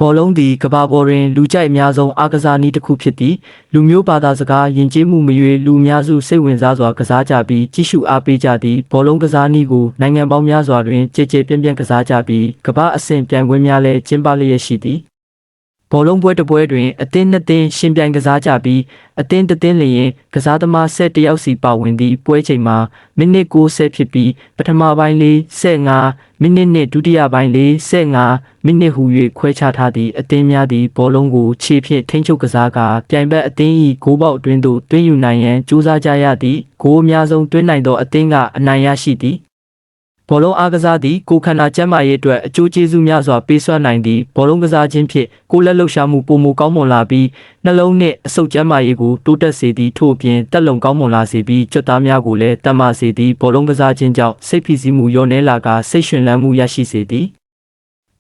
ဘောလုံးသည်ကဘာပေါ်တွင်လူကြိုက်အများဆုံးအားကစားနည်းတစ်ခုဖြစ်သည်လူမျိုးဘာသာစကားယဉ်ကျေးမှုမရွေးလူအများစုစိတ်ဝင်စားစွာကစားကြပြီးကြည့်ရှုအားပေးကြသည်ဘောလုံးကစားနည်းကိုနိုင်ငံပေါင်းများစွာတွင်ကြည်ကြည်ပြန့်ပြန့်ကစားကြပြီးကမ္ဘာအဆင့်ပြိုင်ပွဲများလည်းကျင်းပလျက်ရှိသည်ဘောလုံးပွဲတစ်ပွဲတွင်အသင်းနှစ်သင်းရှင်ပြိုင်ကစားကြပြီးအသင်းတစ်သင်းလျင်ကစားသမား10တယောက်စီပါဝင်သည့်ပွဲချိန်မှာမိနစ်60ဖြစ်ပြီးပထမပိုင်း45မိနစ်နှင့်ဒုတိယပိုင်း45မိနစ်ဟူ၍ခွဲခြားထားသည့်အသင်းများသည်ဘောလုံးကိုခြေဖြင့်ထိန်းချုပ်ကစားကာပြိုင်ဘက်အသင်း၏ဂိုးပေါက်အတွင်းသို့သွင်းယူနိုင်ရန်ကြိုးစားကြရသည့်ဂိုးအများဆုံးသွင်းနိုင်သောအသင်းကအနိုင်ရရှိသည်ဘောလုံးအားကစားသည်ကိုယ်ခန္ဓာကျန်းမာရေးအတွက်အကျိုးကျေးဇူးများစွာပေးစွမ်းနိုင်သည့်ဘောလုံးကစားခြင်းဖြင့်ကိုယ်လက်လှုပ်ရှားမှုပိုမိုကောင်းမွန်လာပြီးနှလုံးနှင့်အဆုတ်ကျန်းမာရေးကိုတိုးတက်စေသည်ထို့အပြင်တက်လုံကောင်းမွန်လာစေပြီးကြွက်သားများကိုလည်းတတ်မစေသည်ဘောလုံးကစားခြင်းကြောင့်စိတ်ဖိစီးမှုလျော့နည်းလာကာစိတ်ရွှင်လန်းမှုရရှိစေသည်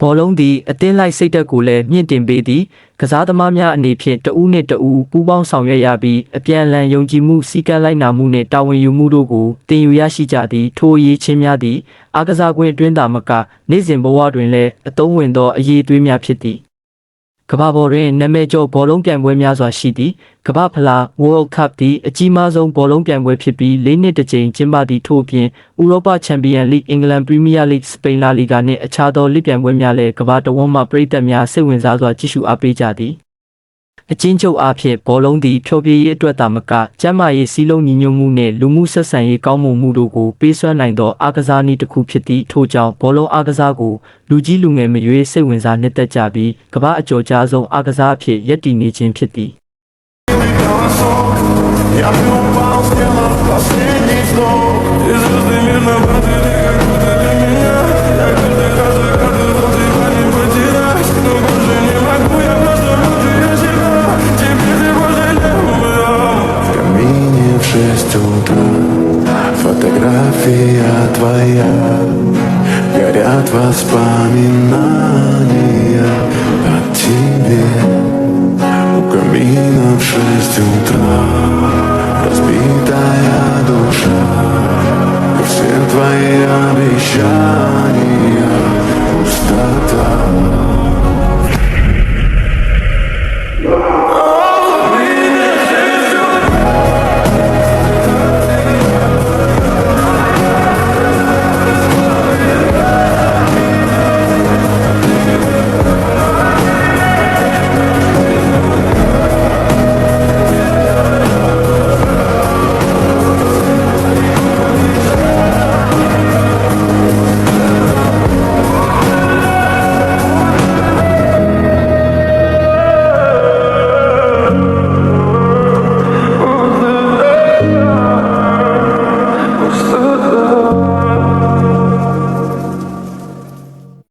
ဘောလုံးသည်အသင်းလိုက်စိတ်သက်ကိုလည်းမြင့်တင်ပေးသည်ကစားသမားများအနေဖြင့်တဦးနှင့်တဦးပူးပေါင်းဆောင်ရွက်ရပြီးအပြန်အလှန်ယုံကြည်မှုစည်းကမ်းလိုက်နာမှုနှင့်တာဝန်ယူမှုတို့ကိုတင်ယူရရှိကြသည်ထိုအရေးချင်းများသည်အားကစားကွင်းအတွင်းသာမကနေ့စဉ်ဘဝတွင်လည်းအသုံးဝင်သောအရေးအသွေးများဖြစ်သည်ကမ္ဘာပေါ်တွင်နာမည်ကျော်ဘောလုံးပြိုင်ပွဲများစွာရှိသည်ကမ္ဘာဖလား World Cup သည်အကြီးမားဆုံးဘောလုံးပြိုင်ပွဲဖြစ်ပြီး၄နှစ်တစ်ကြိမ်ကျင်းပသည့်ထို့အပြင်ဥရောပချန်ပီယံလိဂ်အင်္ဂလန်ပရီးမီးယားလိဂ်စပိန်လာလီဂါနှင့်အခြားသောလိဂ်ပြိုင်ပွဲများလည်းကမ္ဘာတစ်ဝန်းမှပရိသတ်များစိတ်ဝင်စားစွာကြည့်ရှုအားပေးကြသည်အချင်းချုပ်အားဖြင့်ဘောလုံးသည်ဖျော်ဖြေရေးအတွက်သာမကကျန်းမာရေးစည်းလုံးညီညွတ်မှုနှင့်လူမှုဆက်ဆံရေးကောင်းမွန်မှုတို့ကိုပေးစွမ်းနိုင်သောအားကစားနည်းတစ်ခုဖြစ်သည့်ထို့ကြောင့်ဘောလုံးအားကစားကိုလူကြီးလူငယ်မရွေးစိတ်ဝင်စားနှစ်သက်ကြပြီးကမ္ဘာအကျော်ကြားဆုံးအားကစားအဖြစ်ရပ်တည်နေခြင်းဖြစ်သည်Я в нем пал, сделал последний снова. И за